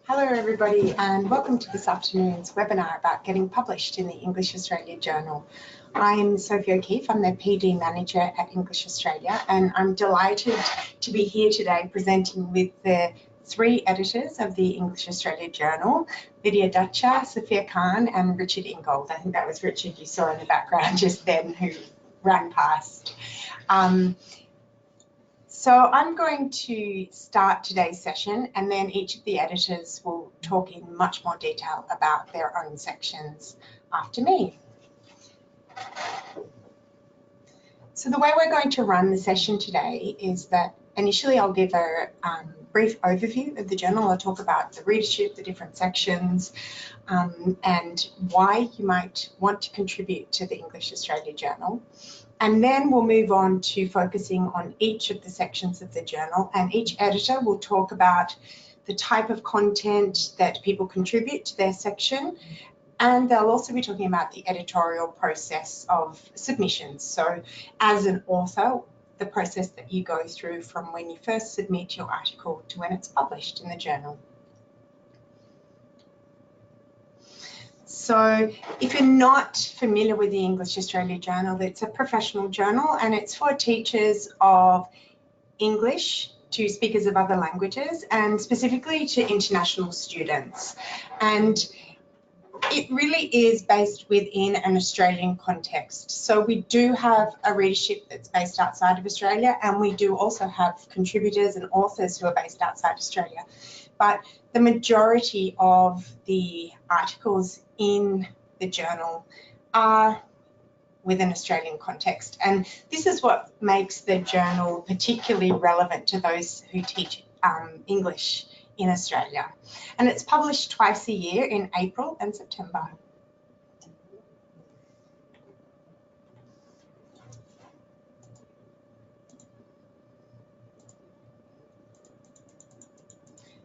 Hello everybody and welcome to this afternoon's webinar about getting published in the English Australia Journal. I'm Sophie O'Keefe, I'm the PD Manager at English Australia, and I'm delighted to be here today presenting with the three editors of the English Australia Journal, Lydia Dutcher, Sophia Khan and Richard Ingold. I think that was Richard you saw in the background just then who ran past. So I'm going to start today's session and then each of the editors will talk in much more detail about their own sections after me. So the way we're going to run the session today is that initially I'll give a brief overview of the journal. I'll talk about the readership, the different sections, and why you might want to contribute to the English Australia Journal. And then we'll move on to focusing on each of the sections of the journal, and each editor will talk about the type of content that people contribute to their section, and they'll also be talking about the editorial process of submissions. So as an author, the process that you go through from when you first submit your article to when it's published in the journal. So if you're not familiar with the English Australia Journal, it's a professional journal and it's for teachers of English to speakers of other languages and specifically to international students. And it really is based within an Australian context. So we do have a readership that's based outside of Australia, and we do also have contributors and authors who are based outside Australia. But the majority of the articles in the journal are with an Australian context. And this is what makes the journal particularly relevant to those who teach English in Australia. And it's published twice a year in April and September.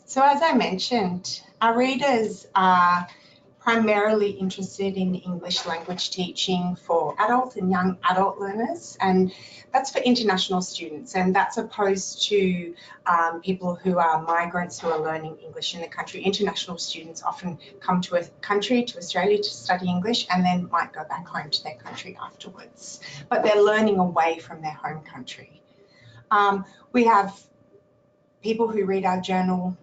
So as I mentioned, our readers are primarily interested in English language teaching for adult and young adult learners, and that's for international students, and that's opposed to people who are migrants who are learning English in the country. International students often come to a country, to Australia, to study English and then might go back home to their country afterwards, but they're learning away from their home country. We have people who read our journal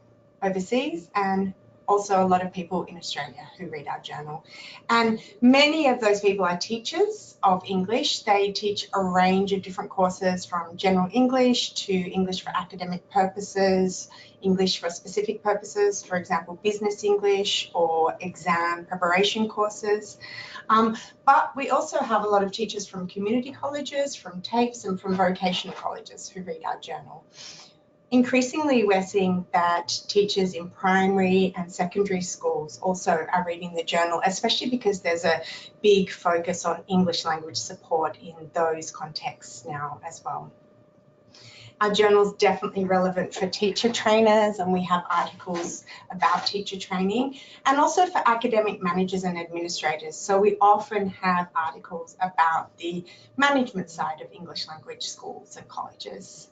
overseas and also a lot of people in Australia who read our journal. And many of those people are teachers of English. They teach a range of different courses from general English to English for academic purposes, English for specific purposes, for example, business English or exam preparation courses. But we also have a lot of teachers from community colleges, from TAFEs and from vocational colleges who read our journal. Increasingly, we're seeing that teachers in primary and secondary schools also are reading the journal, especially because there's a big focus on English language support in those contexts now as well. Our journal is definitely relevant for teacher trainers, and we have articles about teacher training, and also for academic managers and administrators. So we often have articles about the management side of English language schools and colleges.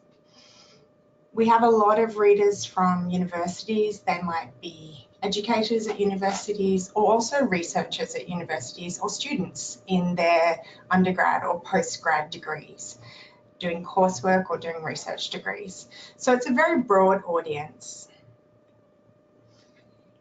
We have a lot of readers from universities. They might be educators at universities or also researchers at universities or students in their undergrad or postgrad degrees, doing coursework or doing research degrees. So it's a very broad audience.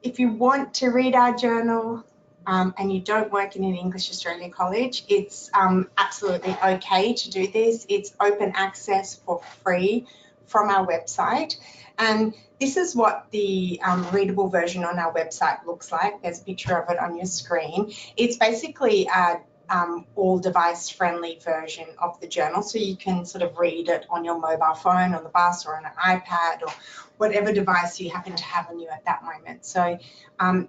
If you want to read our journal and you don't work in an English Australia college, it's absolutely okay to do this. It's open access for free from our website, and this is what the readable version on our website looks like. There's a picture of it on your screen. It's basically a all device friendly version of the journal, so you can sort of read it on your mobile phone, on the bus or on an iPad or whatever device you happen to have on you at that moment. So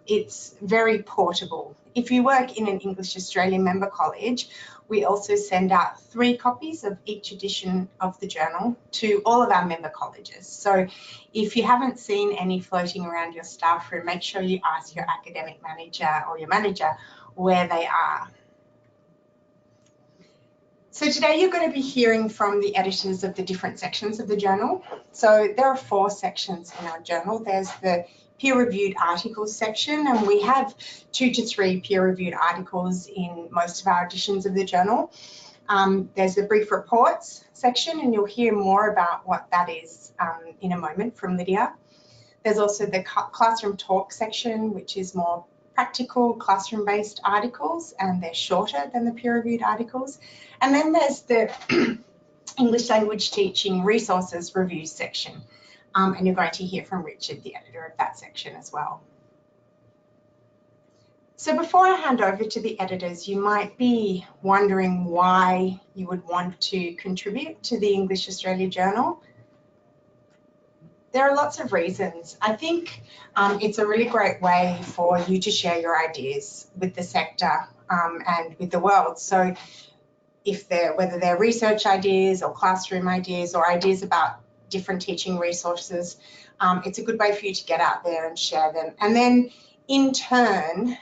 it's very portable. If you work in an English Australia member college, we also send out 3 copies of each edition of the journal to all of our member colleges. So if you haven't seen any floating around your staff room, make sure you ask your academic manager or your manager where they are. So today you're going to be hearing from the editors of the different sections of the journal. So there are 4 sections in our journal. There's the peer-reviewed articles section, and we have 2 to 3 peer-reviewed articles in most of our editions of the journal. There's the brief reports section, and you'll hear more about what that is in a moment from Lydia. There's also the classroom talk section, which is more practical classroom-based articles, and they're shorter than the peer-reviewed articles. And then there's the English language teaching resources review section, and you're going to hear from Richard, the editor of that section as well. So before I hand over to the editors, you might be wondering why you would want to contribute to the English Australia Journal. There are lots of reasons. I think it's a really great way for you to share your ideas with the sector and with the world. So whether they're research ideas or classroom ideas or ideas about different teaching resources, it's a good way for you to get out there and share them. And then in turn,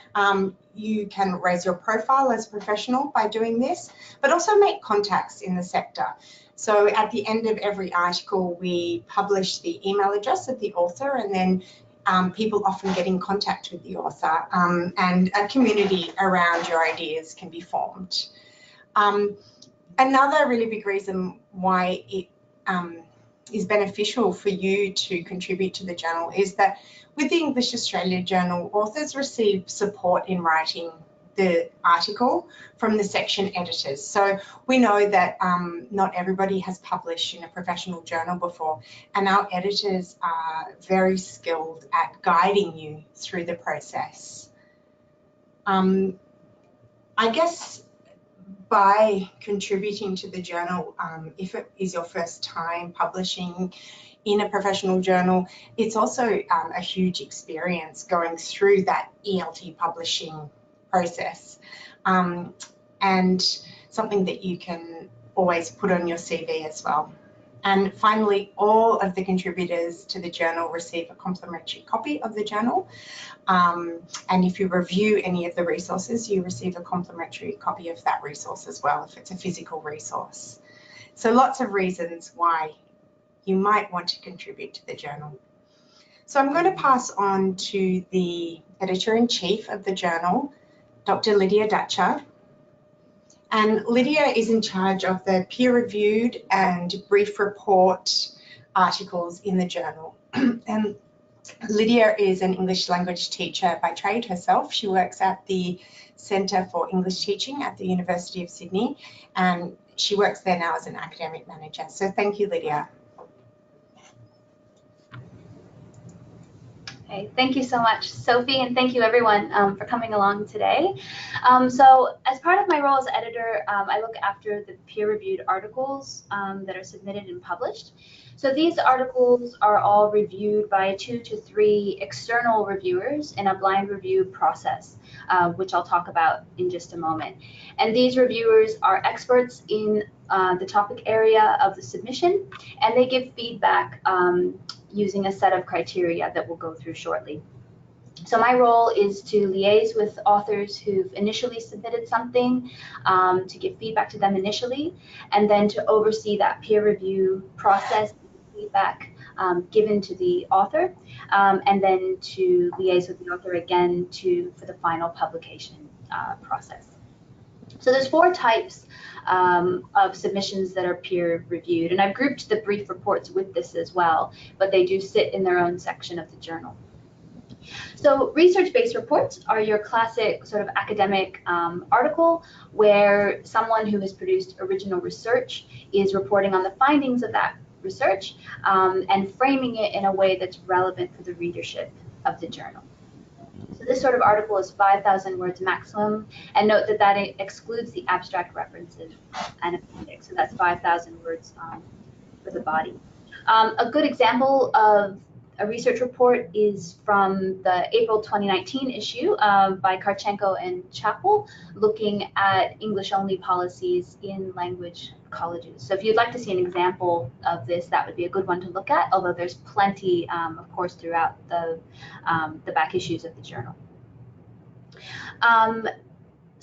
you can raise your profile as a professional by doing this, but also make contacts in the sector. So at the end of every article, we publish the email address of the author, and then people often get in contact with the author, and a community around your ideas can be formed. Another really big reason why it is beneficial for you to contribute to the journal is that with the English Australia Journal, authors receive support in writing the article from the section editors. So we know that not everybody has published in a professional journal before, and our editors are very skilled at guiding you through the process. I guess by contributing to the journal, if it is your first time publishing in a professional journal, it's also a huge experience going through that ELT publishing process, and something that you can always put on your CV as well. And finally, all of the contributors to the journal receive a complimentary copy of the journal. And if you review any of the resources, you receive a complimentary copy of that resource as well, if it's a physical resource. So lots of reasons why you might want to contribute to the journal. So I'm going to pass on to the editor-in-chief of the journal, Dr. Lydia Dutcher. And Lydia is in charge of the peer-reviewed and brief report articles in the journal. And Lydia is an English language teacher by trade herself. She works at the Centre for English Teaching at the University of Sydney, and she works there now as an academic manager. So thank you, Lydia. Okay, thank you so much, Sophie, and thank you everyone for coming along today. So as part of my role as editor, I look after the peer-reviewed articles that are submitted and published. So these articles are all reviewed by 2 to 3 external reviewers in a blind review process, which I'll talk about in just a moment. And these reviewers are experts in the topic area of the submission, and they give feedback using a set of criteria that we'll go through shortly. So my role is to liaise with authors who've initially submitted something, to give feedback to them initially, and then to oversee that peer review process, feedback given to the author, and then to liaise with the author again for the final publication process. So there's 4 types of submissions that are peer reviewed, and I've grouped the brief reports with this as well, but they do sit in their own section of the journal. So research-based reports are your classic sort of academic article where someone who has produced original research is reporting on the findings of that research and framing it in a way that's relevant for the readership of the journal. So this sort of article is 5,000 words maximum, and note that that excludes the abstract references and appendix, so that's 5,000 words for the body. A good example of a research report is from the April 2019 issue by Karchenko and Chappell, looking at English-only policies in language colleges. So if you'd like to see an example of this, that would be a good one to look at, although there's plenty, of course, throughout the back issues of the journal.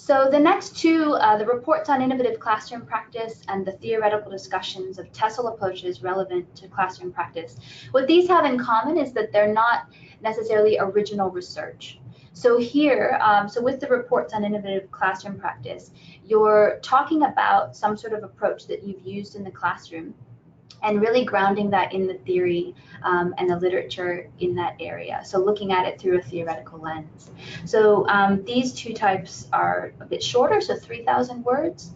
So the next two, the reports on innovative classroom practice and the theoretical discussions of Tehsil approaches relevant to classroom practice. What these have in common is that they're not necessarily original research. So here, so with the reports on innovative classroom practice, you're talking about some sort of approach that you've used in the classroom and really grounding that in the theory and the literature in that area. So looking at it through a theoretical lens. So these two types are a bit shorter, so 3,000 words,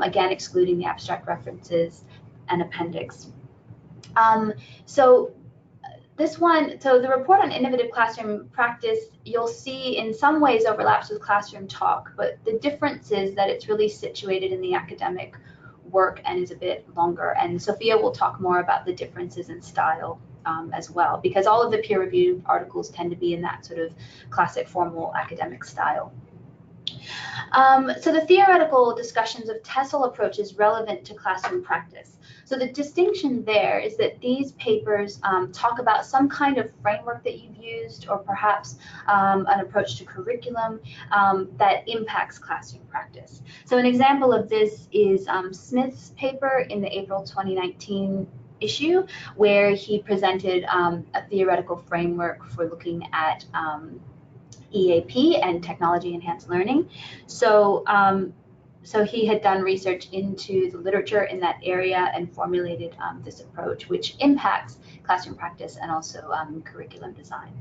again, excluding the abstract references and appendix. So this one, so the report on innovative classroom practice, you'll see in some ways overlaps with classroom talk, but the difference is that it's really situated in the academic work and is a bit longer. And Sophia will talk more about the differences in style as well, because all of the peer-reviewed articles tend to be in that sort of classic formal academic style. So the theoretical discussions of Tehsil approaches relevant to classroom practice. So the distinction there is that these papers talk about some kind of framework that you've used, or perhaps an approach to curriculum that impacts classroom practice. So an example of this is Smith's paper in the April 2019 issue, where he presented a theoretical framework for looking at EAP and technology enhanced learning. So so he had done research into the literature in that area and formulated this approach, which impacts classroom practice and also curriculum design.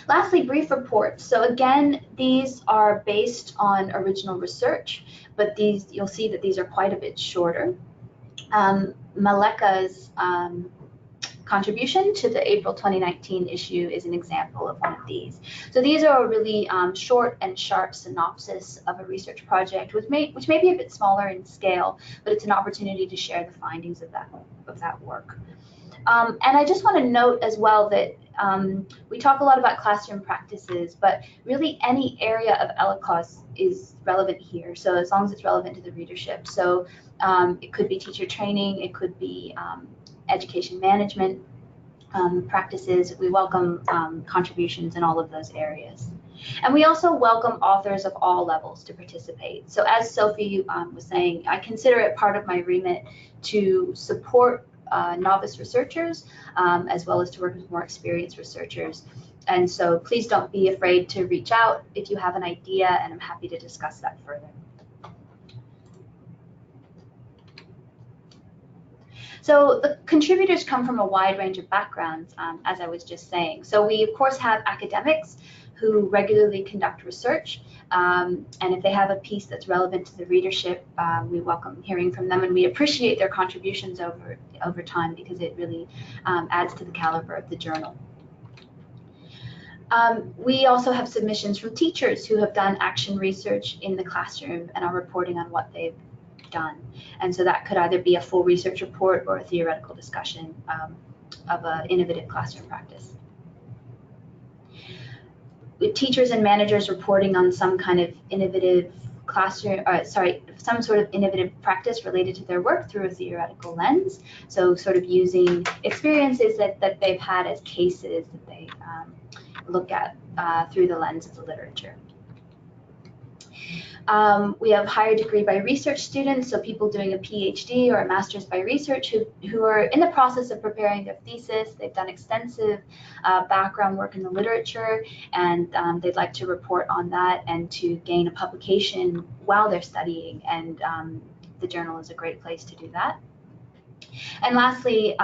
Lastly, brief reports. So again, these are based on original research, but these, you'll see that these are quite a bit shorter. Maleka's contribution to the April 2019 issue is an example of one of these. So these are a really short and sharp synopsis of a research project, which may be a bit smaller in scale, but it's an opportunity to share the findings of that work. And I just want to note as well that we talk a lot about classroom practices, but really any area of ELICOS is relevant here. So as long as it's relevant to the readership. So it could be teacher training, it could be education management practices. We welcome contributions in all of those areas. And we also welcome authors of all levels to participate. So as Sophie was saying, I consider it part of my remit to support novice researchers, as well as to work with more experienced researchers. And so please don't be afraid to reach out if you have an idea, and I'm happy to discuss that further. So the contributors come from a wide range of backgrounds, as I was just saying. So we, of course, have academics who regularly conduct research, and if they have a piece that's relevant to the readership, we welcome hearing from them, and we appreciate their contributions over time, because it really adds to the caliber of the journal. We also have submissions from teachers who have done action research in the classroom and are reporting on what they've done. And so that could either be a full research report or a theoretical discussion of an innovative classroom practice. With teachers and managers reporting on some kind of innovative classroom, some sort of innovative practice related to their work through a theoretical lens. So sort of using experiences that they've had as cases that they look at through the lens of the literature. We have higher degree by research students, so people doing a PhD or a master's by research who are in the process of preparing their thesis. They've done extensive background work in the literature, and they'd like to report on that and to gain a publication while they're studying, and the journal is a great place to do that. And lastly,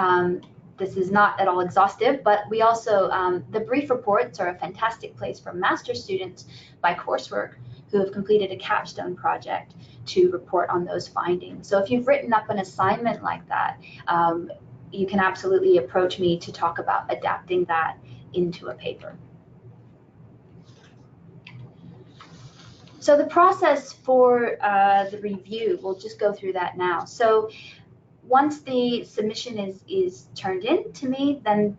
this is not at all exhaustive, but we also, the brief reports are a fantastic place for master's students by coursework who have completed a capstone project to report on those findings. So if you've written up an assignment like that, you can absolutely approach me to talk about adapting that into a paper. So the process for the review, we'll just go through that now. So once the submission is turned in to me, then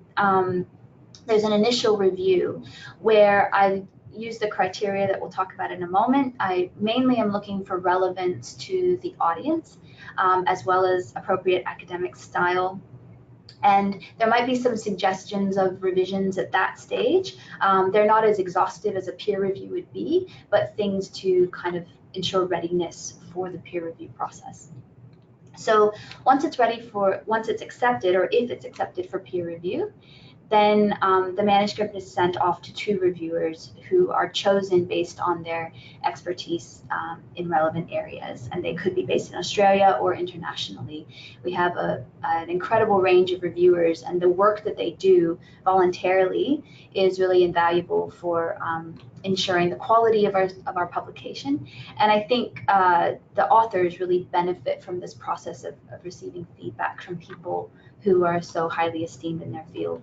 there's an initial review where I use the criteria that we'll talk about in a moment. I mainly am looking for relevance to the audience, as well as appropriate academic style, And there might be some suggestions of revisions at that stage. They're not as exhaustive as a peer review would be, but things to kind of ensure readiness for the peer review process. So once it's accepted, or if it's accepted for peer review, then the manuscript is sent off to 2 reviewers who are chosen based on their expertise in relevant areas. And they could be based in Australia or internationally. We have an incredible range of reviewers, and the work that they do voluntarily is really invaluable for ensuring the quality of our publication. And I think the authors really benefit from this process of receiving feedback from people who are so highly esteemed in their field.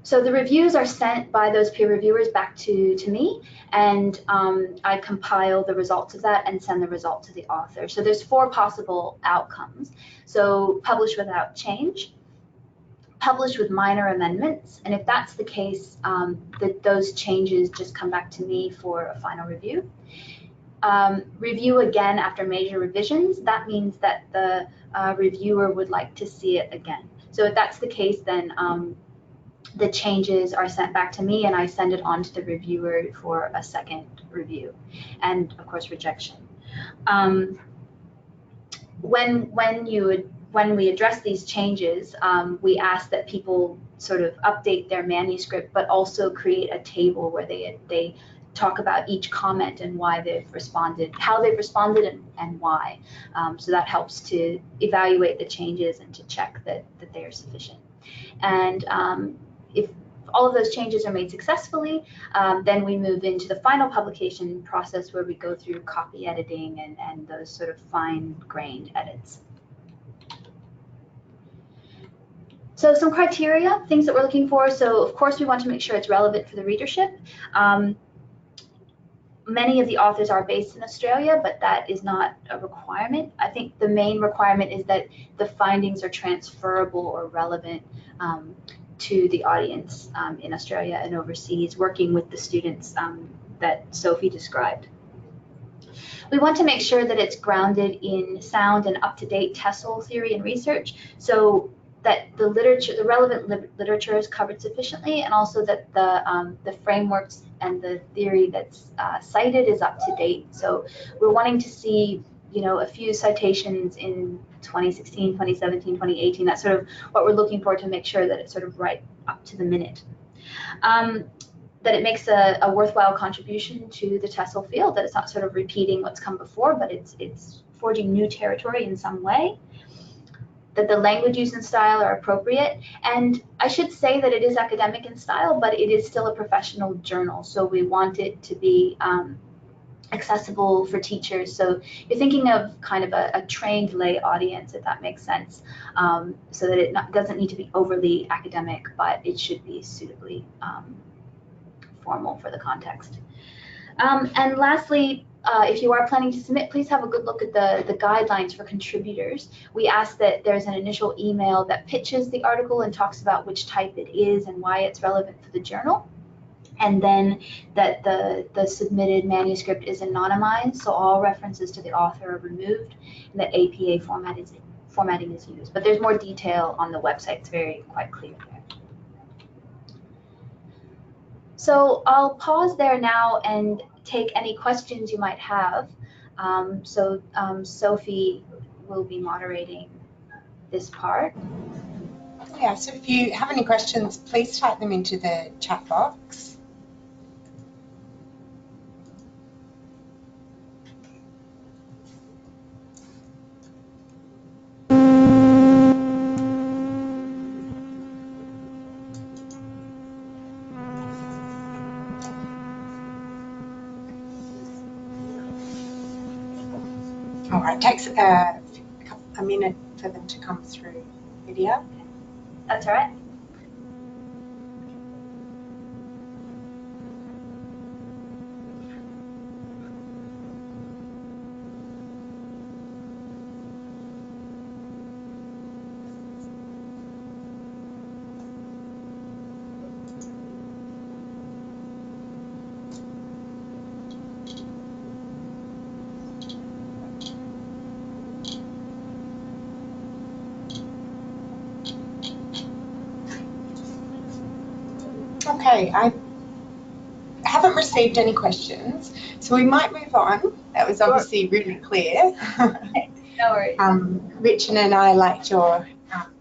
So the reviews are sent by those peer reviewers back to me, and I compile the results of that and send the result to the author. So there's 4 possible outcomes. So publish without change, publish with minor amendments, and if that's the case, those changes just come back to me for a final review. Review again after major revisions. That means that the reviewer would like to see it again. So if that's the case, then the changes are sent back to me, and I send it on to the reviewer for a second review, and of course rejection. When we address these changes, we ask that people sort of update their manuscript, but also create a table where they talk about each comment and why they've responded, how they've responded, and why. So that helps to evaluate the changes and to check that they are sufficient. And if all of those changes are made successfully, then we move into the final publication process, where we go through copy editing and those sort of fine-grained edits. So some criteria, things that we're looking for. So of course we want to make sure it's relevant for the readership. Many of the authors are based in Australia, but that is not a requirement. I think the main requirement is that the findings are transferable or relevant to the audience in Australia and overseas, working with the students that Sophie described. We want to make sure that it's grounded in sound and up-to-date Tehsil theory and research, so that the relevant literature is covered sufficiently, and also that the frameworks and the theory that's cited is up to date. So we're wanting to see, a few citations in 2016, 2017, 2018. That's sort of what we're looking for, to make sure that it's sort of right up to the minute. That it makes a worthwhile contribution to the Tehsil field, that it's not sort of repeating what's come before, but it's forging new territory in some way. That the language use and style are appropriate. And I should say that it is academic in style, but it is still a professional journal. So we want it to be accessible for teachers. So you're thinking of kind of a trained lay audience, if that makes sense, so that it doesn't need to be overly academic, but it should be suitably formal for the context. And lastly, if you are planning to submit, please have a good look at the guidelines for contributors. We ask that there's an initial email that pitches the article and talks about which type it is and why it's relevant for the journal. And then that the submitted manuscript is anonymized, so all references to the author are removed, and that APA formatting is used. But there's more detail on the website. It's quite clear there. So I'll pause there now and take any questions you might have. Sophie will be moderating this part. Yeah, so if you have any questions, please type them into the chat box. All right, it takes a minute for them to come through video. That's all right. Okay, I haven't received any questions, so we might move on. That was obviously really clear. No worries. Richard and I liked your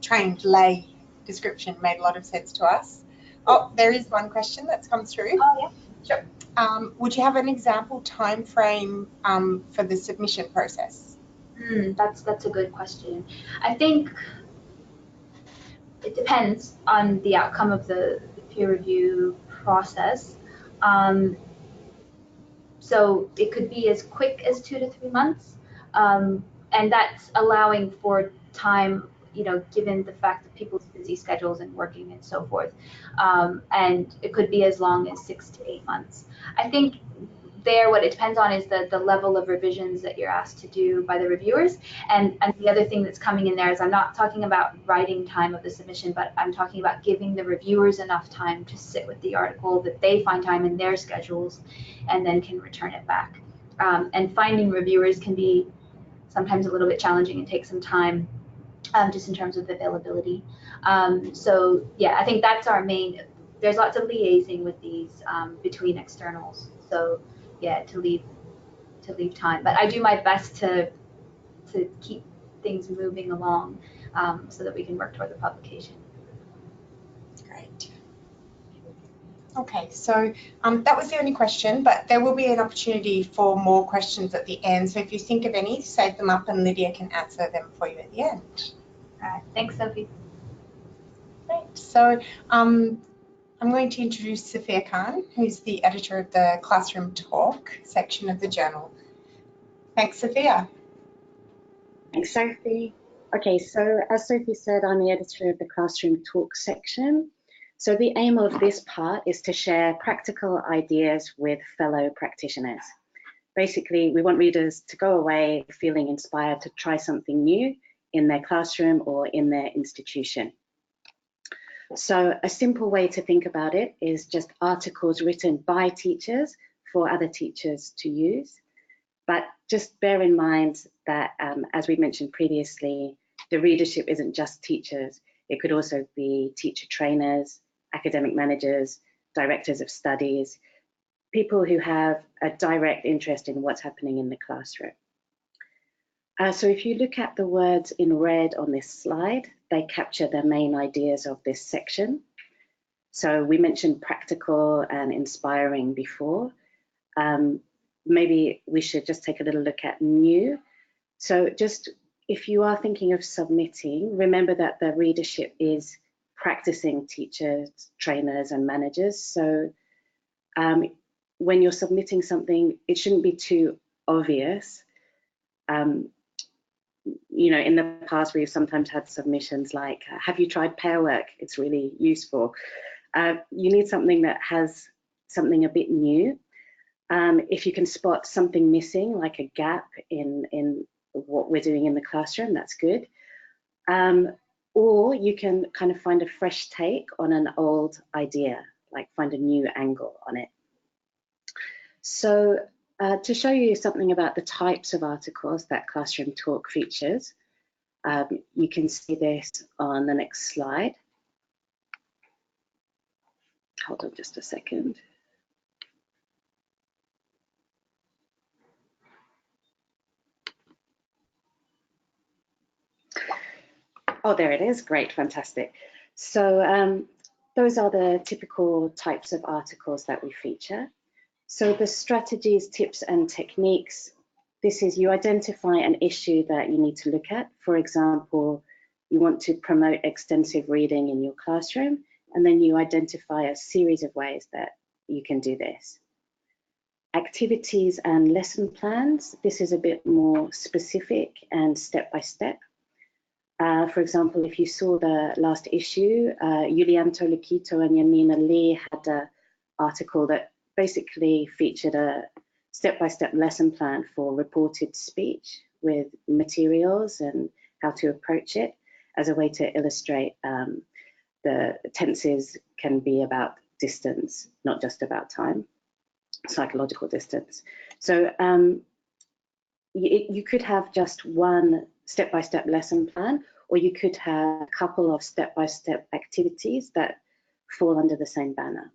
trained lay description, made a lot of sense to us. Oh, there is one question that's come through. Oh, yeah, sure. Would you have an example time frame for the submission process? That's a good question. I think it depends on the outcome of the peer review process. So it could be as quick as 2 to 3 months, and that's allowing for time, given the fact that people's busy schedules and working and so forth. And it could be as long as 6 to 8 months. I think what it depends on is the level of revisions that you're asked to do by the reviewers. And the other thing that's coming in there is I'm not talking about writing time of the submission, but I'm talking about giving the reviewers enough time to sit with the article, that they find time in their schedules and then can return it back. And finding reviewers can be sometimes a little bit challenging and take some time, just in terms of availability. So yeah, I think that's our main. There's lots of liaising with these between externals. So yeah, to leave time. But I do my best to keep things moving along, so that we can work toward the publication. Great. Okay, so that was the only question, but there will be an opportunity for more questions at the end. So if you think of any, save them up and Lydia can answer them for you at the end. All right, thanks, Sophie. Great. So I'm going to introduce Sophia Khan, who's the editor of the Classroom Talk section of the journal. Thanks, Sophia. Thanks, Sophie. Okay, so as Sophie said, I'm the editor of the Classroom Talk section. So the aim of this part is to share practical ideas with fellow practitioners. Basically, we want readers to go away feeling inspired to try something new in their classroom or in their institution. So a simple way to think about it is just articles written by teachers for other teachers to use. But just bear in mind that, as we mentioned previously, the readership isn't just teachers. It could also be teacher trainers, academic managers, directors of studies, people who have a direct interest in what's happening in the classroom. So if you look at the words in red on this slide, they capture the main ideas of this section. So we mentioned practical and inspiring before. Maybe we should just take a little look at new. So just if you are thinking of submitting, remember that the readership is practicing teachers, trainers, and managers. So when you're submitting something, it shouldn't be too obvious. In the past, we've sometimes had submissions like, have you tried pair work? It's really useful. You need something that has something a bit new. If you can spot something missing, like a gap in what we're doing in the classroom, that's good. Or you can kind of find a fresh take on an old idea, like find a new angle on it. So to show you something about the types of articles that Classroom Talk features, you can see this on the next slide. Hold on just a second. Oh, there it is. Great, fantastic. So those are the typical types of articles that we feature. So the strategies, tips, and techniques, this is you identify an issue that you need to look at. For example, you want to promote extensive reading in your classroom, and then you identify a series of ways that you can do this. Activities and lesson plans, this is a bit more specific and step-by-step. For example, if you saw the last issue, Julian Tolokito and Yanina Lee had an article that basically featured a step-by-step lesson plan for reported speech with materials and how to approach it as a way to illustrate the tenses can be about distance, not just about time, psychological distance. So you could have just one step-by-step lesson plan, or you could have a couple of step-by-step activities that fall under the same banner.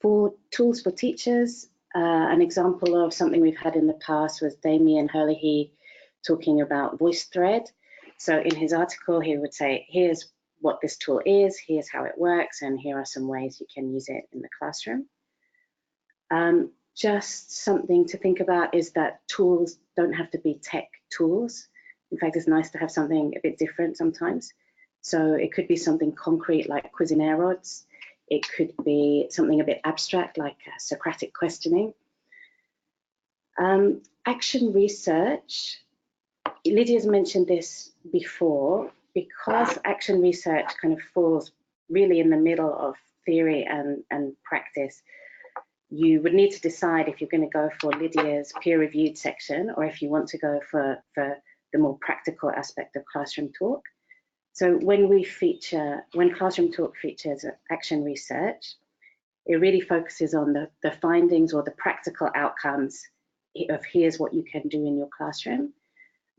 For tools for teachers, an example of something we've had in the past was Damien Herlihy talking about VoiceThread. So in his article, he would say, here's what this tool is, here's how it works, and here are some ways you can use it in the classroom. Just something to think about is that tools don't have to be tech tools. In fact, it's nice to have something a bit different sometimes. So it could be something concrete like Cuisenaire rods. It could be something a bit abstract like Socratic questioning. Action research, Lydia's mentioned this before, because action research kind of falls really in the middle of theory and practice. You would need to decide if you're going to go for Lydia's peer-reviewed section or if you want to go for the more practical aspect of classroom talk. So when classroom talk features action research, it really focuses on the findings or the practical outcomes of here's what you can do in your classroom,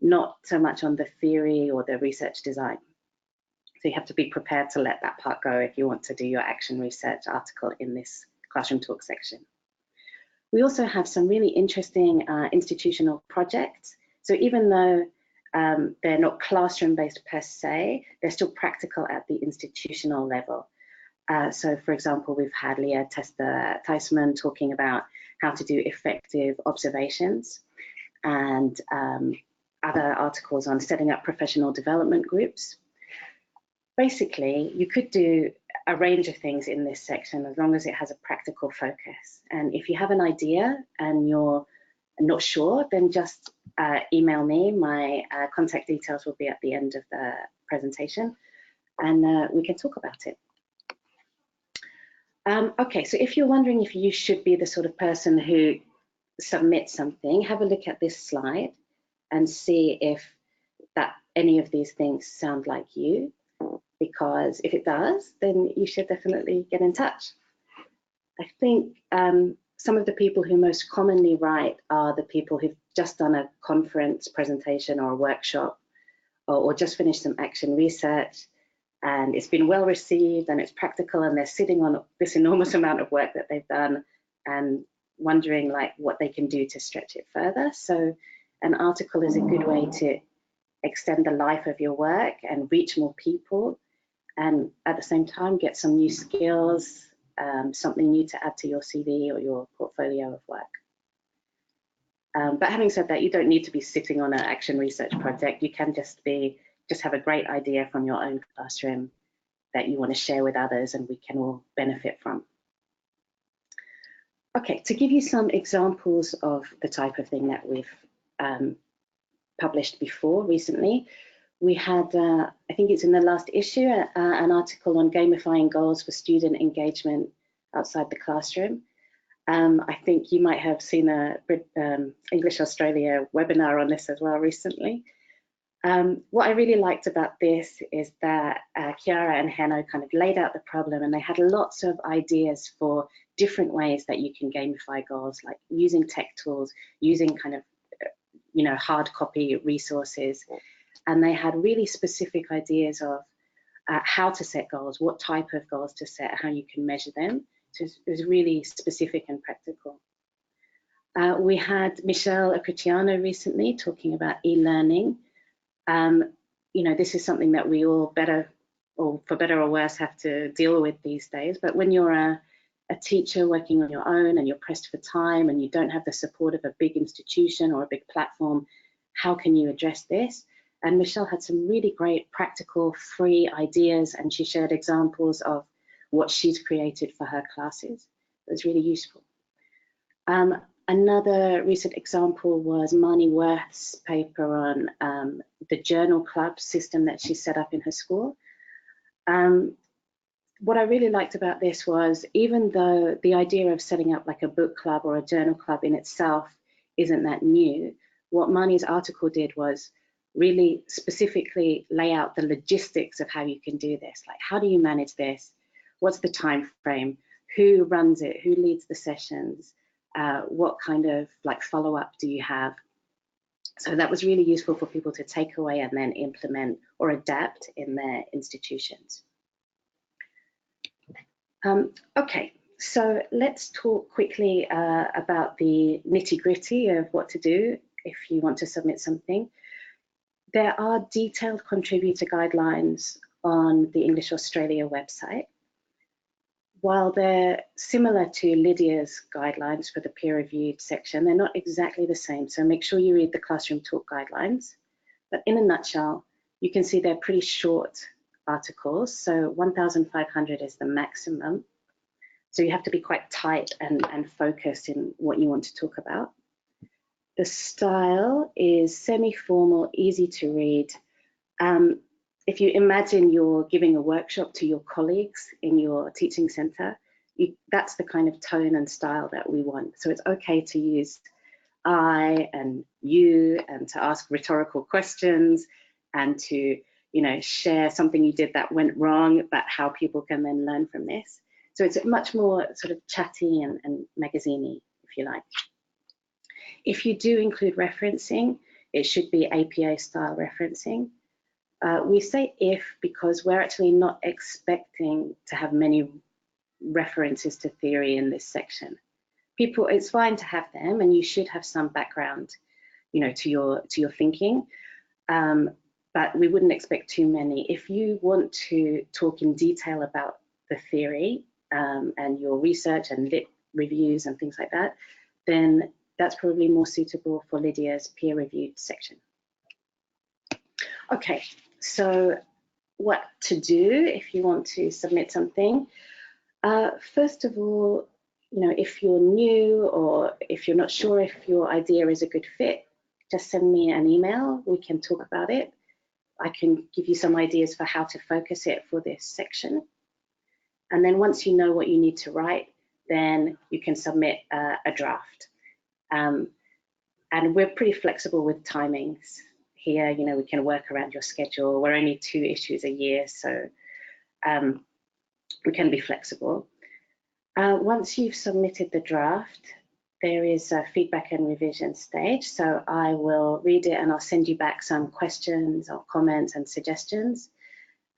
not so much on the theory or the research design. So you have to be prepared to let that part go if you want to do your action research article in this classroom talk section. We also have some really interesting institutional projects. So even though they're not classroom based per se, they're still practical at the institutional level. So for example, we've had Leah Testa-Theismann talking about how to do effective observations, and other articles on setting up professional development groups. Basically, you could do a range of things in this section as long as it has a practical focus. And if you have an idea and you're not sure, then just email me. My contact details will be at the end of the presentation, and we can talk about it. Okay, so if you're wondering if you should be the sort of person who submits something, have a look at this slide and see if any of these things sound like you, because if it does, then you should definitely get in touch. I think some of the people who most commonly write are the people who've just done a conference presentation or a workshop, or just finished some action research, and it's been well received and it's practical, and they're sitting on this enormous amount of work that they've done and wondering like what they can do to stretch it further. So an article is a good way to extend the life of your work and reach more people, and at the same time get some new skills, something new to add to your CV or your portfolio of work. But having said that, you don't need to be sitting on an action research project. You can just have a great idea from your own classroom that you want to share with others and we can all benefit from. Okay, to give you some examples of the type of thing that we've published before recently, we had, I think it's in the last issue, an article on gamifying goals for student engagement outside the classroom. I think you might have seen a English Australia webinar on this as well recently. What I really liked about this is that Chiara and Hanno kind of laid out the problem, and they had lots of ideas for different ways that you can gamify goals, like using tech tools, using kind of, hard copy resources. And they had really specific ideas of how to set goals, what type of goals to set, how you can measure them. So it was really specific and practical. We had Michelle Acriciano recently talking about e-learning. This is something that we all for better or worse, have to deal with these days. But when you're a teacher working on your own and you're pressed for time and you don't have the support of a big institution or a big platform, how can you address this? And Michelle had some really great practical free ideas, and she shared examples of what she's created for her classes. It was really useful. Another recent example was Marnie Worth's paper on the journal club system that she set up in her school. What I really liked about this was, even though the idea of setting up like a book club or a journal club in itself isn't that new, what Marnie's article did was really specifically lay out the logistics of how you can do this. Like, how do you manage this? What's the time frame? Who runs it? Who leads the sessions? What kind of like follow-up do you have? So that was really useful for people to take away and then implement or adapt in their institutions. Okay, So let's talk quickly about the nitty-gritty of what to do if you want to submit something. There are detailed contributor guidelines on the English Australia website. While they're similar to Lydia's guidelines for the peer-reviewed section, they're not exactly the same, so make sure you read the Classroom Talk guidelines. But in a nutshell, you can see they're pretty short articles, so 1,500 is the maximum. So you have to be quite tight and focused in what you want to talk about. The style is semi-formal, easy to read. If you imagine you're giving a workshop to your colleagues in your teaching centre, that's the kind of tone and style that we want. So it's okay to use I and you, and to ask rhetorical questions, and to share something you did that went wrong, but how people can then learn from this. So it's much more sort of chatty and magazine-y, if you like. If you do include referencing, it should be APA style referencing. We say if because we're actually not expecting to have many references to theory in this section. It's fine to have them, and you should have some background, to your thinking, but we wouldn't expect too many. If you want to talk in detail about the theory and your research and lit reviews and things like that, then that's probably more suitable for Lydia's peer-reviewed section. Okay, so what to do if you want to submit something? First of all, if you're new or if you're not sure if your idea is a good fit, just send me an email. We can talk about it. I can give you some ideas for how to focus it for this section. And then once you know what you need to write, then you can submit a draft. And we're pretty flexible with timings here. We can work around your schedule. We're only 2 issues a year, so we can be flexible. Once you've submitted the draft, there is a feedback and revision stage. So I will read it and I'll send you back some questions or comments and suggestions.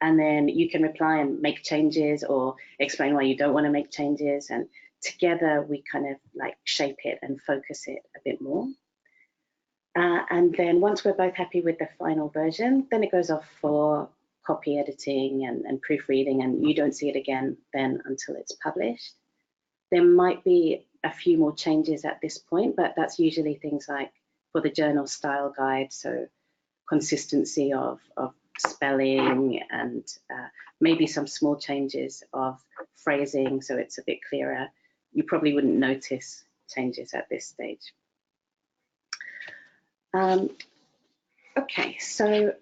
And then you can reply and make changes or explain why you don't want to make changes. And together we kind of like shape it and focus it a bit more. And then once we're both happy with the final version, then it goes off for copy editing and proofreading, and you don't see it again then until it's published. There might be a few more changes at this point, but that's usually things like for the journal style guide, so consistency of spelling and maybe some small changes of phrasing so it's a bit clearer. You probably wouldn't notice changes at this stage. Okay, so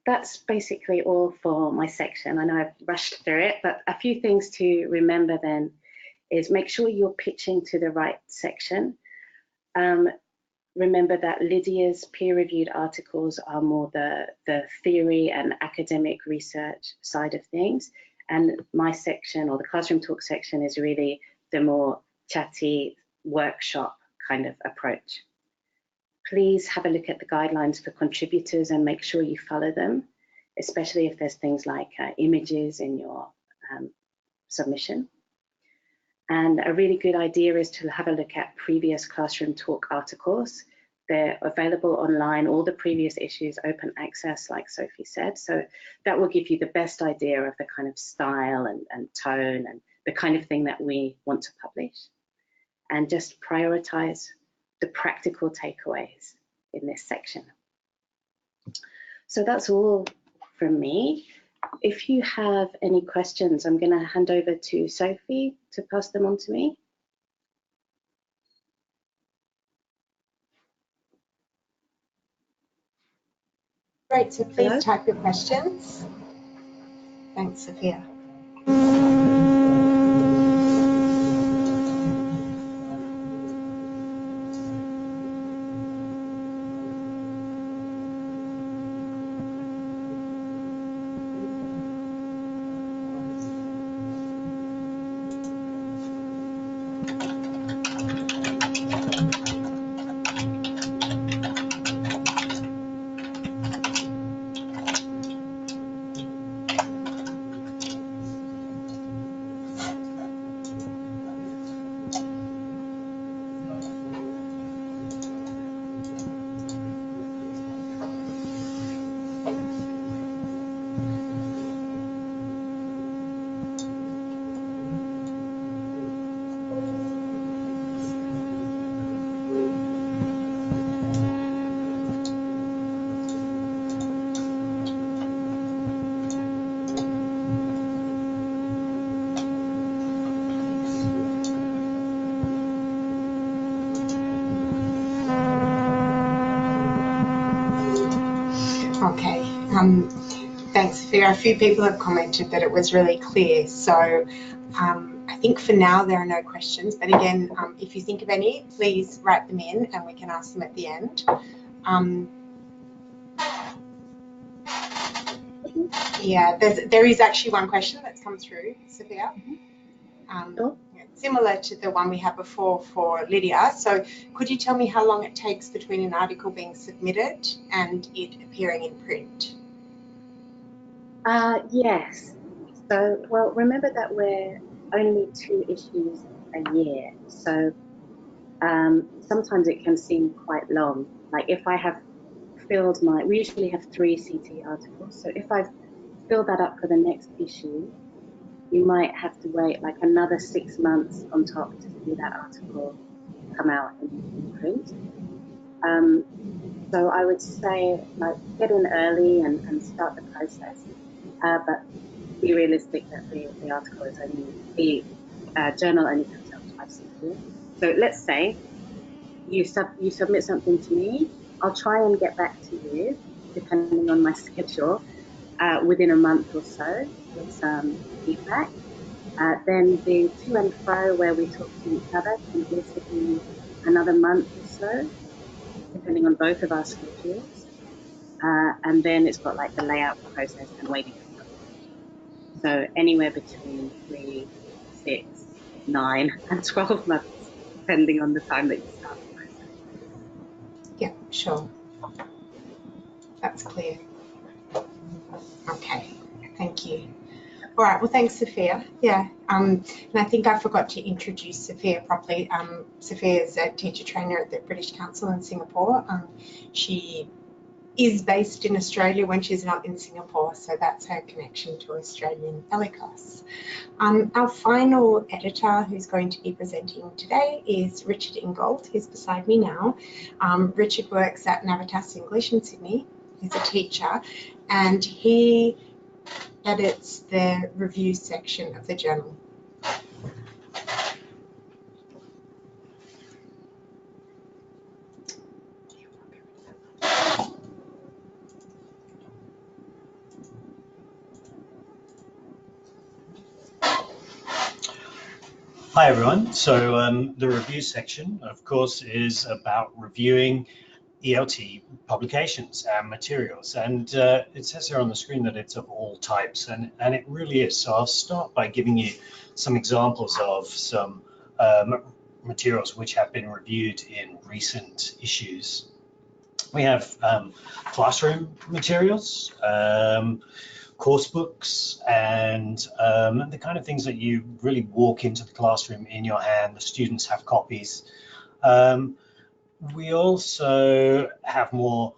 that's basically all for my section. I know I've rushed through it, but a few things to remember then is make sure you're pitching to the right section. Remember that Lydia's peer-reviewed articles are more the theory and academic research side of things, and my section, or the Classroom Talk section, is really the more chatty workshop kind of approach. Please have a look at the guidelines for contributors and make sure you follow them, especially if there's things like images in your submission. And a really good idea is to have a look at previous Classroom Talk articles. They're available online, all the previous issues, open access, like Sophie said. So that will give you the best idea of the kind of style and tone and the kind of thing that we want to publish. And just prioritize the practical takeaways in this section. So that's all from me. If you have any questions, I'm going to hand over to Sophie to pass them on to me. Great, so please type your questions. Thanks, Sophia. Thanks, Sophia. A few people have commented that it was really clear. So I think for now there are no questions. But again, if you think of any, please write them in and we can ask them at the end. Yeah, there is actually one question that's come through, Sophia. Similar to the one we had before for Lydia. So could you tell me how long it takes between an article being submitted and it appearing in print? Yes. So, well, remember that we're only 2 issues a year. So sometimes it can seem quite long. Like if I have filled we usually have 3 CT articles. So if I've filled that up for the next issue, you might have to wait like another 6 months on top to see that article come out in print. So I would say like get in early and start the process, but be realistic that the article is the journal only comes out twice a year. So let's say you submit something to me, I'll try and get back to you depending on my schedule within a month or so with some feedback. Then the to and fro where we talk to each other can also be another month or so, depending on both of our schedules. And then it's got like the layout process and waiting for publication. So anywhere between 3, 6, 9, and 12 months, depending on the time that you start the process. Yeah, sure. That's clear. Okay, thank you. All right, well, thanks, Sophia. Yeah, and I think I forgot to introduce Sophia properly. Sophia is a teacher trainer at the British Council in Singapore. She is based in Australia when she's not in Singapore, so that's her connection to Australian LA. Our final editor who's going to be presenting today is Richard Ingold, who's beside me now. Richard works at Navitas English in Sydney. He's a teacher, and he edits the review section of the journal. Hi everyone. So the review section, of course, is about reviewing ELT publications and materials, and it says here on the screen that it's of all types, and it really is. So I'll start by giving you some examples of some materials which have been reviewed in recent issues. We have classroom materials, course books, and the kind of things that you really walk into the classroom in your hand. The students have copies. We also have more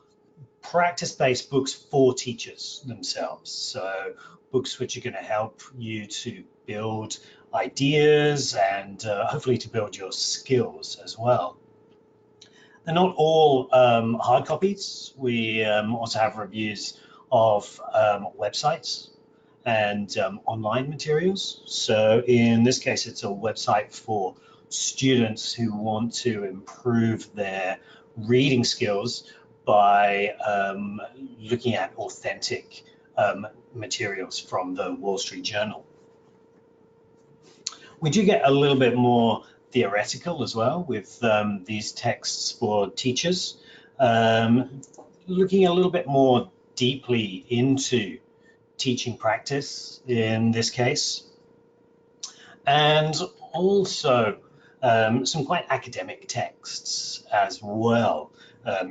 practice-based books for teachers themselves. So books which are going to help you to build ideas and hopefully to build your skills as well. They're not all hard copies. We also have reviews of websites and online materials. So in this case, it's a website for students who want to improve their reading skills by looking at authentic materials from the Wall Street Journal. We do get a little bit more theoretical as well with these texts for teachers, looking a little bit more deeply into teaching practice in this case, and also some quite academic texts as well.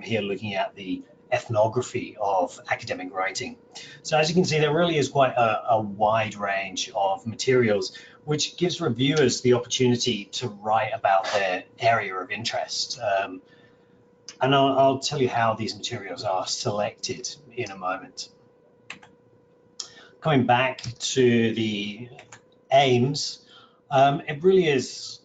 Here looking at the ethnography of academic writing. So as you can see, there really is quite a wide range of materials, which gives reviewers the opportunity to write about their area of interest. And I'll tell you how these materials are selected in a moment. Coming back to the aims, it really is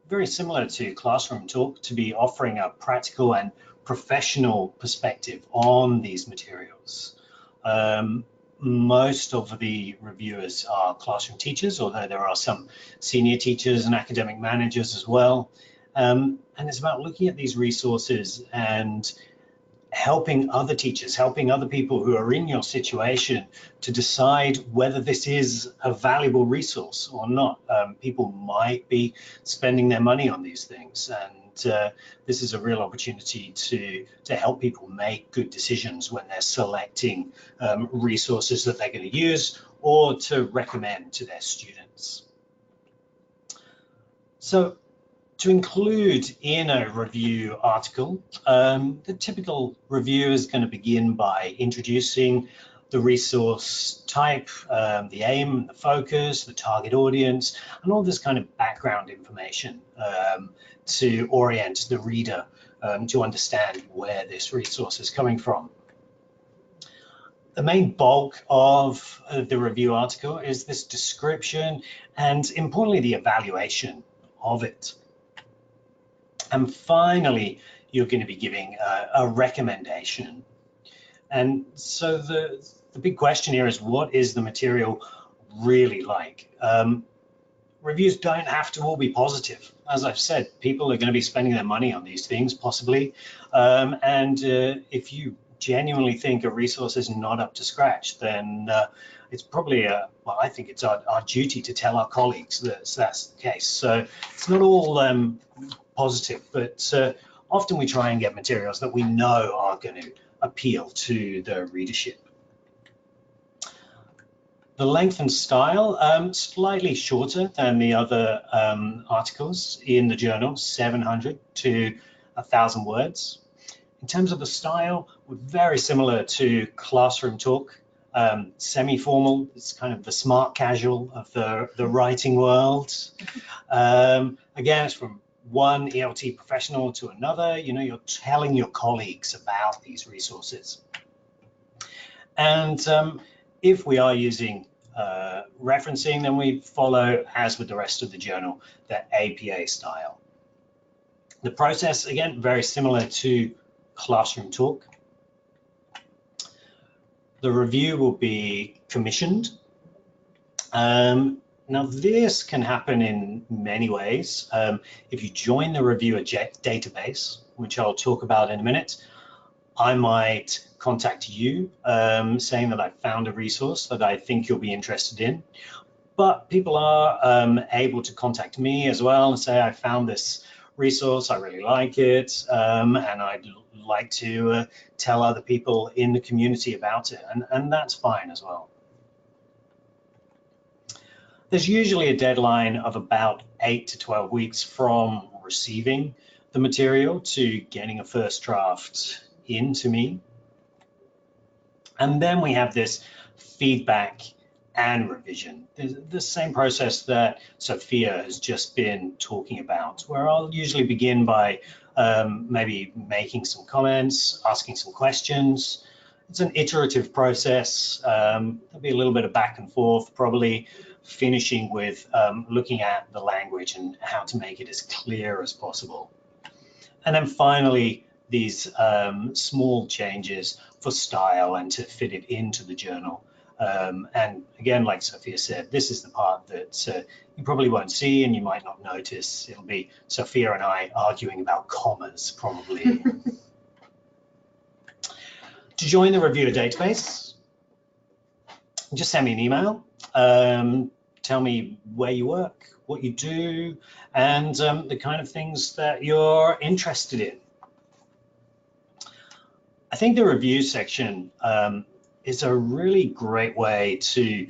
very similar to Classroom Talk to be offering a practical and professional perspective on these materials. Most of the reviewers are classroom teachers, although there are some senior teachers and academic managers as well. And it's about looking at these resources and helping other teachers, helping other people who are in your situation to decide whether this is a valuable resource or not. People might be spending their money on these things, and this is a real opportunity to help people make good decisions when they're selecting resources that they're going to use or to recommend to their students. So, to include in a review article, the typical review is going to begin by introducing the resource type, the aim, the focus, the target audience, and all this kind of background information to orient the reader to understand where this resource is coming from. The main bulk of the review article is this description and, importantly, the evaluation of it. And finally, you're going to be giving a recommendation. And so the big question here is, what is the material really like? Reviews don't have to all be positive. As I've said, people are going to be spending their money on these things, possibly. And if you genuinely think a resource is not up to scratch, then it's probably, well, I think it's our duty to tell our colleagues that that's the case. So it's not all positive, but often we try and get materials that we know are going to appeal to the readership. The length and style, slightly shorter than the other articles in the journal, 700 to 1,000 words. In terms of the style, we're very similar to Classroom Talk, semi-formal. It's kind of the smart casual of the writing world. Again, it's from one ELT professional to another. You know, you're telling your colleagues about these resources. And if we are using referencing, then we follow, as with the rest of the journal, the APA style. The process, again, very similar to Classroom Talk. The review will be commissioned. Now, this can happen in many ways. If you join the reviewer database, which I'll talk about in a minute, I might contact you saying that I found a resource that I think you'll be interested in. But people are able to contact me as well and say, I found this resource, I really like it, and I'd like to tell other people in the community about it, and that's fine as well. There's usually a deadline of about 8 to 12 weeks from receiving the material to getting a first draft into me. And then we have this feedback and revision. The same process that Sophia has just been talking about, where I'll usually begin by maybe making some comments, asking some questions. It's an iterative process. There'll be a little bit of back and forth, probably finishing with looking at the language and how to make it as clear as possible. And then finally, these small changes for style and to fit it into the journal. And again, like Sophia said, this is the part that you probably won't see and you might not notice. It'll be Sophia and I arguing about commas, probably. To join the reviewer database, just send me an email. Tell me where you work, what you do, and the kind of things that you're interested in. I think the review section is a really great way to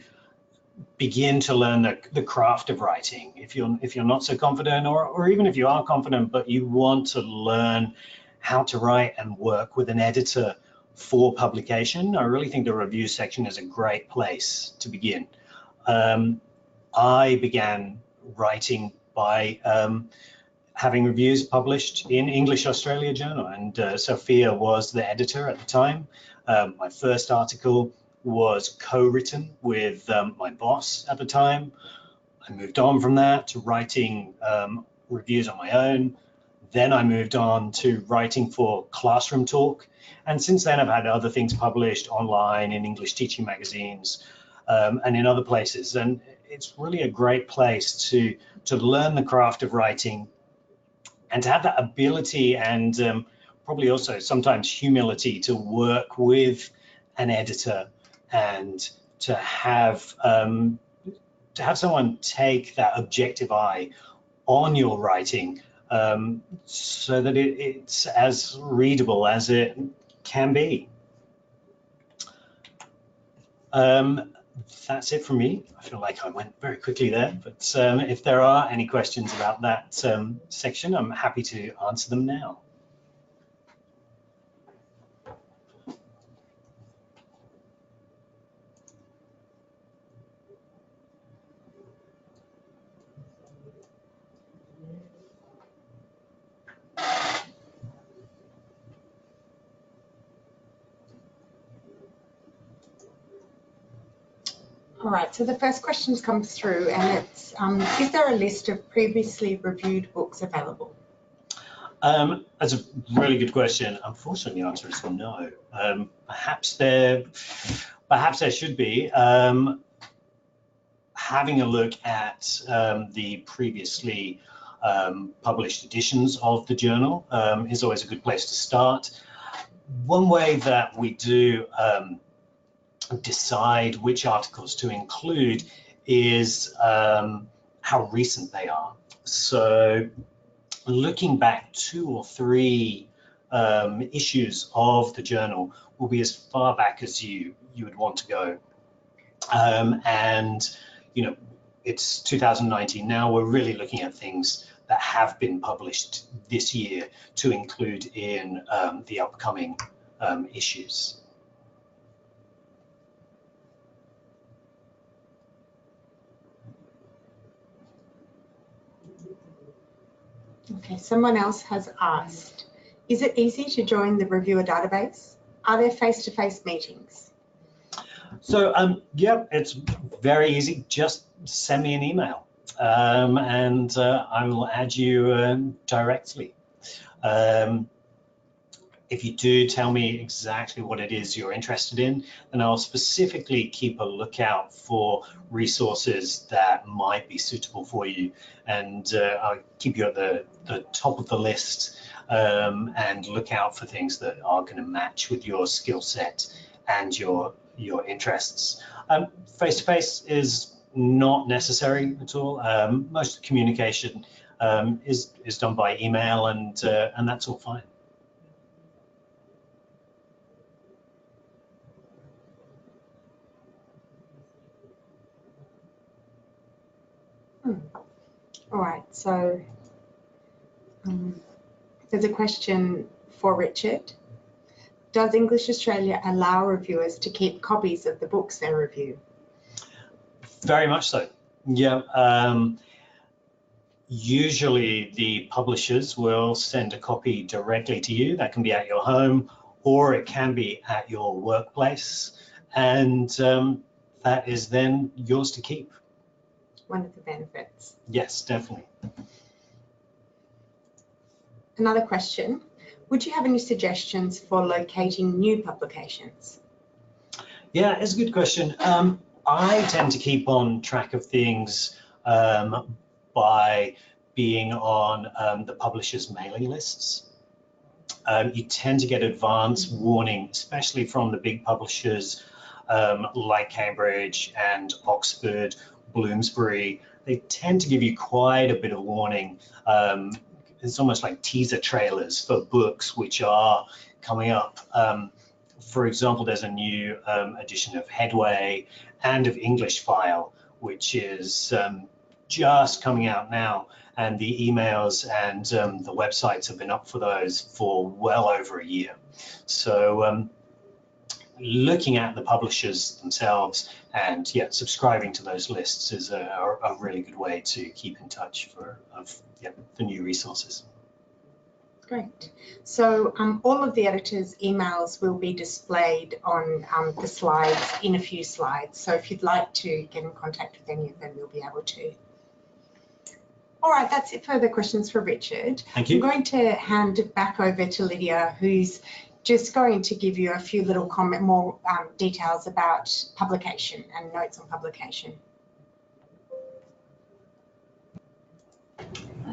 begin to learn the craft of writing. If you're not so confident, or even if you are confident, but you want to learn how to write and work with an editor for publication, I really think the review section is a great place to begin. I began writing by having reviews published in English Australia Journal, and Sophia was the editor at the time. My first article was co-written with my boss at the time. I moved on from that to writing reviews on my own. Then I moved on to writing for Classroom Talk. And since then, I've had other things published online in English teaching magazines and in other places. And it's really a great place to learn the craft of writing and to have that ability and probably also sometimes humility to work with an editor and to have someone take that objective eye on your writing, so that it's as readable as it can be. That's it from me. I feel like I went very quickly there, but if there are any questions about that section, I'm happy to answer them now. All right, so the first question's come through, and it's, is there a list of previously reviewed books available? That's a really good question. Unfortunately, the answer is no. Perhaps there should be. Having a look at the previously published editions of the journal is always a good place to start. One way that we do decide which articles to include is how recent they are. So looking back 2 or 3 issues of the journal will be as far back as you would want to go. And you know, it's 2019 now. We're really looking at things that have been published this year to include in the upcoming issues. Okay, someone else has asked, is it easy to join the reviewer database? Are there face-to-face meetings? So, yeah, it's very easy. Just send me an email and I will add you directly. If you do tell me exactly what it is you're interested in, then I'll specifically keep a lookout for resources that might be suitable for you. And I'll keep you at the top of the list and look out for things that are going to match with your skill set and your interests. Face-to-face is not necessary at all. Most communication is done by email, and that's all fine. All right, so there's a question for Richard. Does English Australia allow reviewers to keep copies of the books they review? Very much so. Yeah. Usually the publishers will send a copy directly to you. That can be at your home or it can be at your workplace. And that is then yours to keep. One of the benefits. Yes, definitely. Another question. Would you have any suggestions for locating new publications? Yeah, it's a good question. I tend to keep on track of things by being on the publishers' mailing lists. You tend to get advance warning, especially from the big publishers like Cambridge and Oxford, Bloomsbury. They tend to give you quite a bit of warning. It's almost like teaser trailers for books which are coming up. For example, there's a new edition of Headway and of English File, which is just coming out now. And the emails and the websites have been up for those for well over a year. So looking at the publishers themselves and subscribing to those lists is a really good way to keep in touch for the new resources. Great. So all of the editors' emails will be displayed on the slides in a few slides. So if you'd like to get in contact with any of them, you'll be able to. All right, that's it for the questions for Richard. Thank you. I'm going to hand it back over to Lydia, who's just going to give you a few little more details about publication and notes on publication.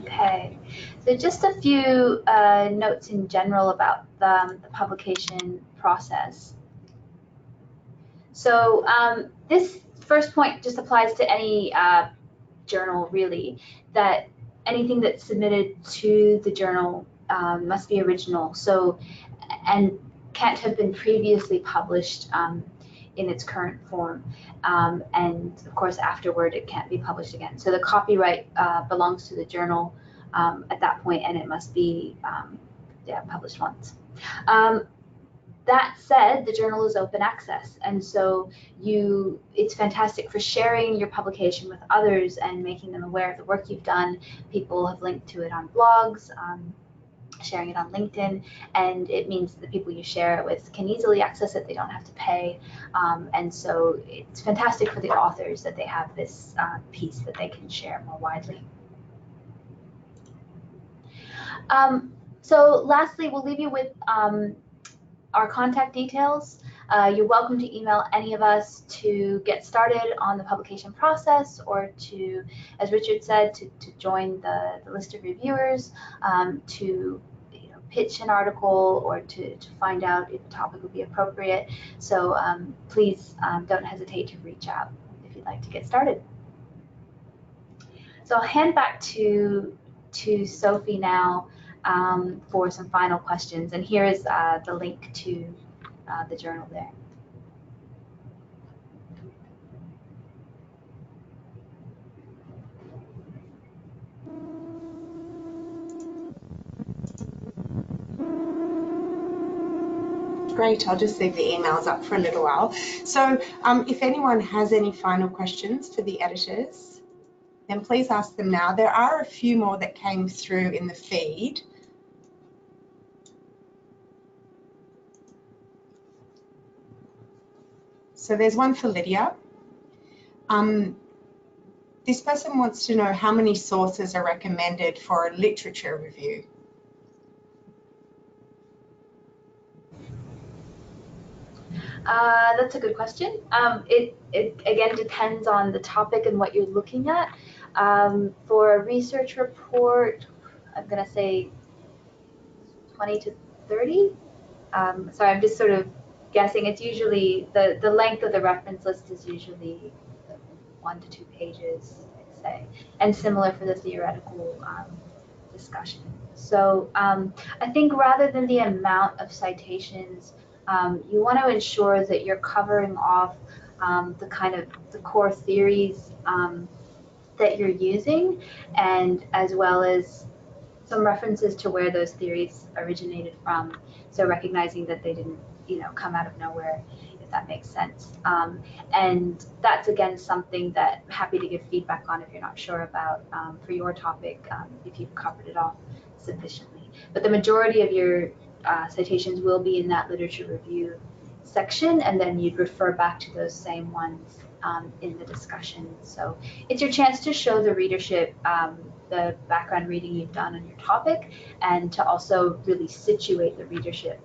Okay, so just a few notes in general about the publication process. So this first point just applies to any journal, really, that anything that's submitted to the journal must be original, so, and can't have been previously published in its current form, and of course afterward it can't be published again. So the copyright belongs to the journal at that point, and it must be published once. That said, the journal is open access, and so it's fantastic for sharing your publication with others and making them aware of the work you've done. People have linked to it on blogs, sharing it on LinkedIn, and it means the people you share it with can easily access it. They don't have to pay, and so it's fantastic for the authors that they have this piece that they can share more widely. So lastly, we'll leave you with our contact details. You're welcome to email any of us to get started on the publication process, or to, as Richard said, to join the list of reviewers, to pitch an article, or to find out if the topic would be appropriate. So please don't hesitate to reach out if you'd like to get started. So I'll hand back to Sophie now for some final questions. And here is the link to the journal there. Great, I'll just leave the emails up for a little while. So if anyone has any final questions for the editors, then please ask them now. There are a few more that came through in the feed. So there's one for Lydia. This person wants to know how many sources are recommended for a literature review. That's a good question. It again depends on the topic and what you're looking at. For a research report, I'm going to say 20 to 30. Sorry, I'm just sort of guessing. It's usually, the length of the reference list is usually 1 to 2 pages, I'd say, and similar for the theoretical discussion. So I think rather than the amount of citations, you want to ensure that you're covering off the core theories that you're using, and as well as some references to where those theories originated from. So recognizing that they didn't, come out of nowhere, if that makes sense. And that's again something that I'm happy to give feedback on if you're not sure about for your topic, if you've covered it all sufficiently. But the majority of your citations will be in that literature review section, and then you'd refer back to those same ones in the discussion. So it's your chance to show the readership the background reading you've done on your topic, and to also really situate the readership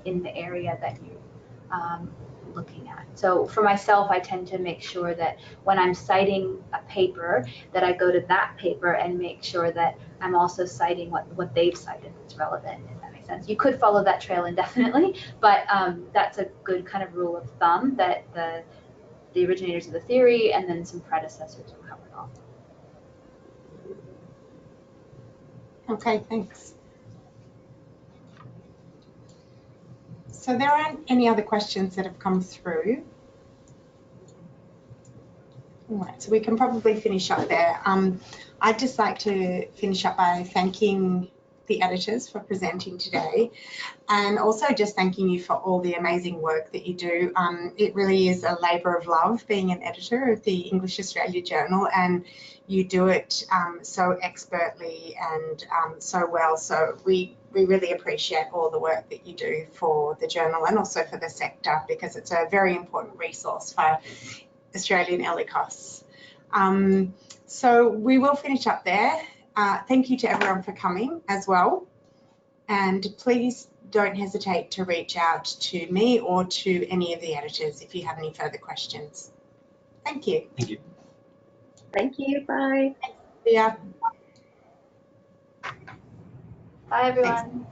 in the area that you're looking at. So for myself, I tend to make sure that when I'm citing a paper, that I go to that paper and make sure that I'm also citing what they've cited that's relevant, if that makes sense. You could follow that trail indefinitely, but that's a good kind of rule of thumb, that the originators of the theory and then some predecessors are covered off. Okay, thanks. So there aren't any other questions that have come through. All right, so we can probably finish up there. I'd just like to finish up by thanking the editors for presenting today, and also just thanking you for all the amazing work that you do. It really is a labour of love being an editor of the English Australia Journal, and you do it so expertly and so well. So we really appreciate all the work that you do for the journal and also for the sector, because it's a very important resource for Australian ELICOS. So we will finish up there. Thank you to everyone for coming as well, and please don't hesitate to reach out to me or to any of the editors if you have any further questions. Thank you. Thank you. Thank you. Bye. Yeah. Bye, everyone.